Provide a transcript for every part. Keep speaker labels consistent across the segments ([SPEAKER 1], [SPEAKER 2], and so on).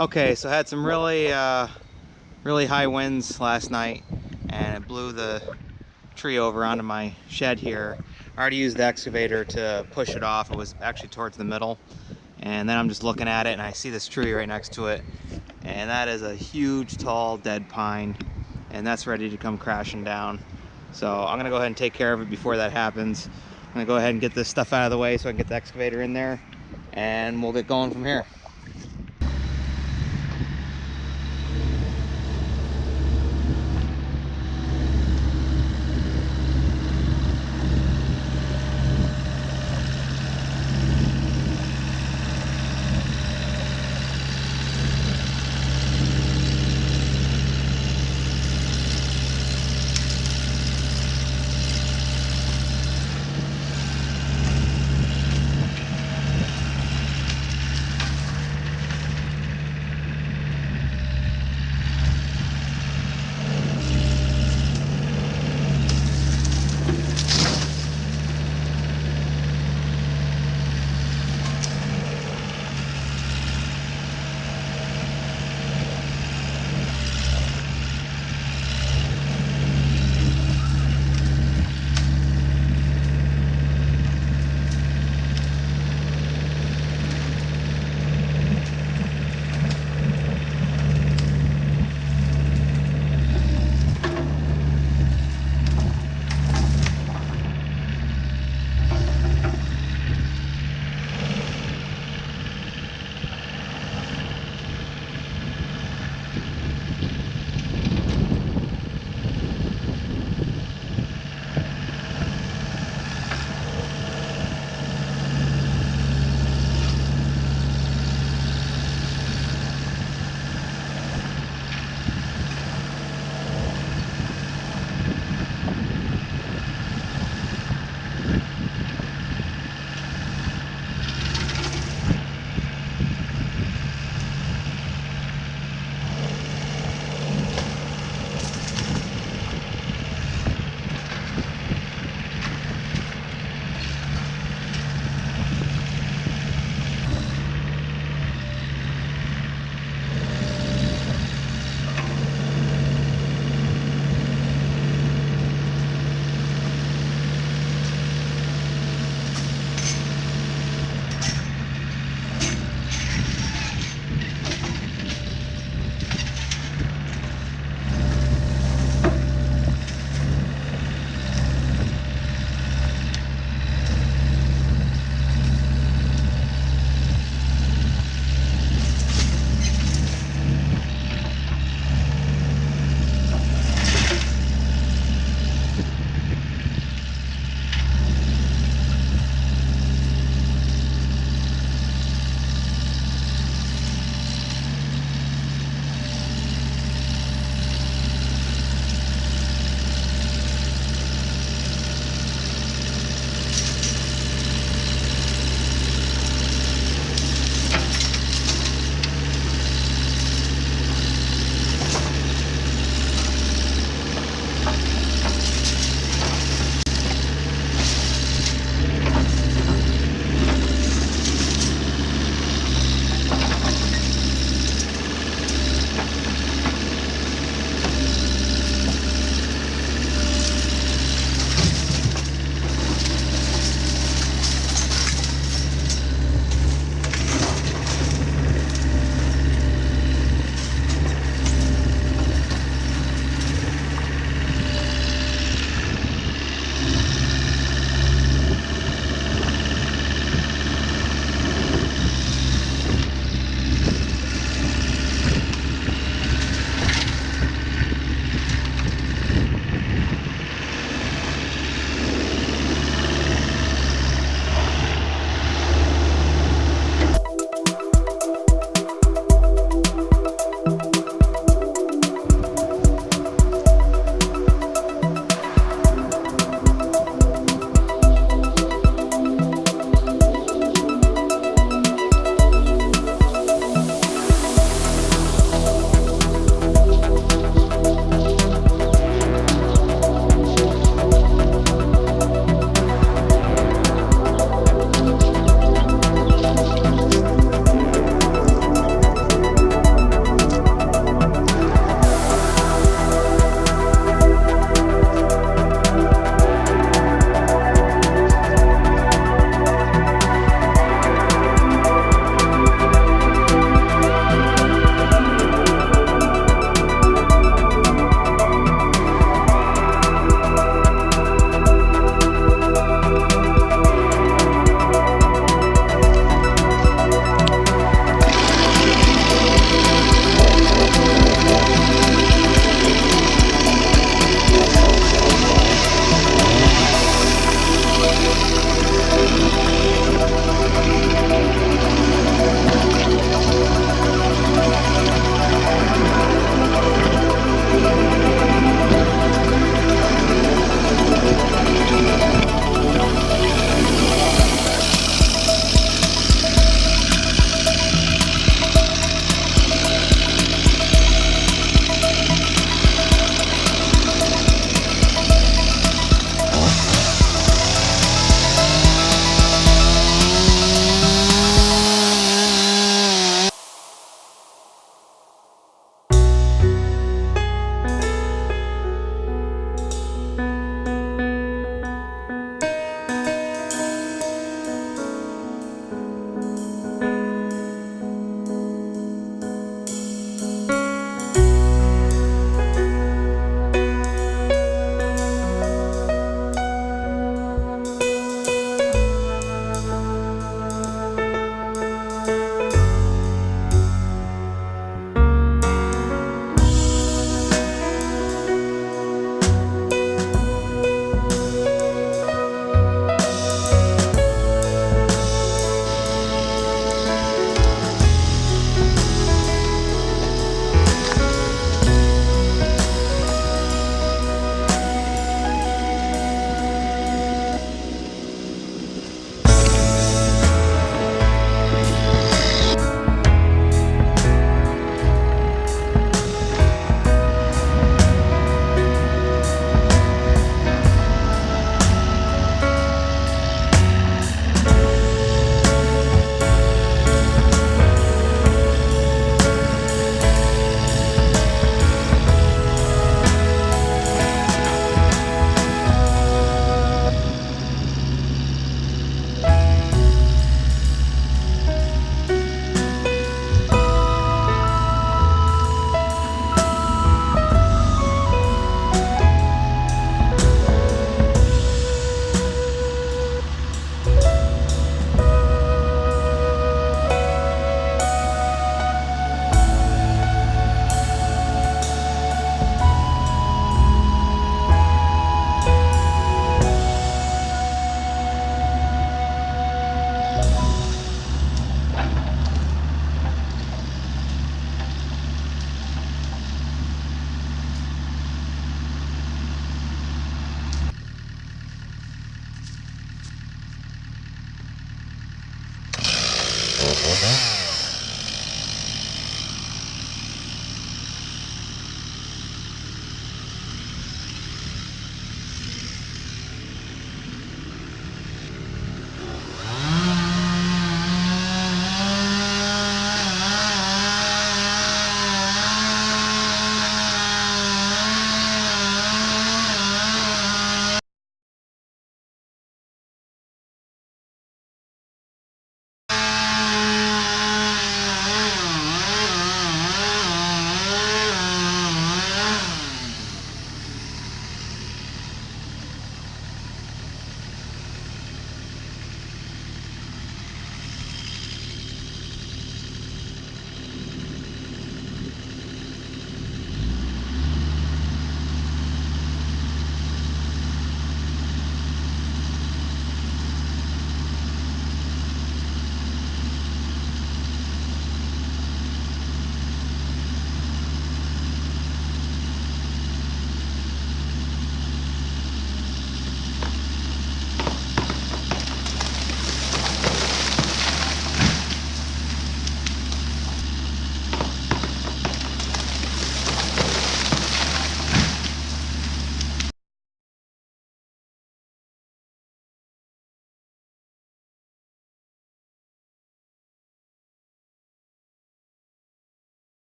[SPEAKER 1] Okay, so I had some really high winds last night, and it blew the tree over onto my shed here. I already used the excavator to push it off. It was actually towards the middle, and then I'm just looking at it and I see this tree right next to it, and that is a huge tall dead pine, and that's ready to come crashing down. So I'm gonna go ahead and take care of it before that happens. I'm gonna go ahead and get this stuff out of the way so I can get the excavator in there, and we'll get going from here.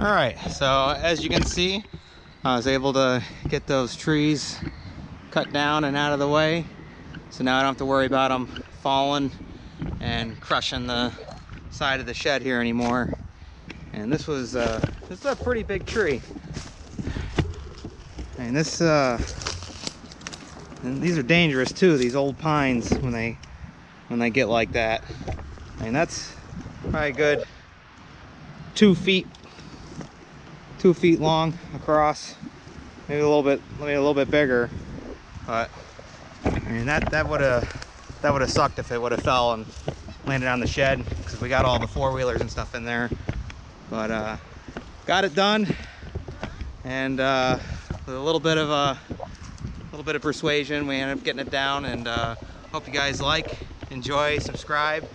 [SPEAKER 1] Alright, so as you can see, I was able to get those trees cut down and out of the way. So now I don't have to worry about them falling and crushing the side of the shed here anymore. And this is a pretty big tree. And this and these are dangerous too, these old pines, when they get like that. And that's probably a good 2 feet long across, maybe a little bit bigger. But I mean, that would have sucked if it would have fell and landed on the shed, because we got all the four-wheelers and stuff in there. But got it done, and with a little bit of persuasion, we ended up getting it down. And hope you guys enjoy, subscribe,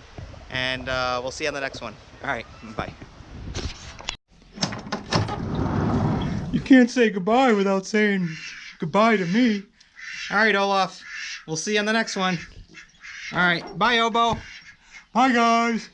[SPEAKER 1] and we'll see you on the next one. All right, bye.
[SPEAKER 2] You can't say goodbye without saying goodbye to me.
[SPEAKER 1] All right, Olaf. We'll see you on the next one. All right. Bye, Obo.
[SPEAKER 2] Bye, guys.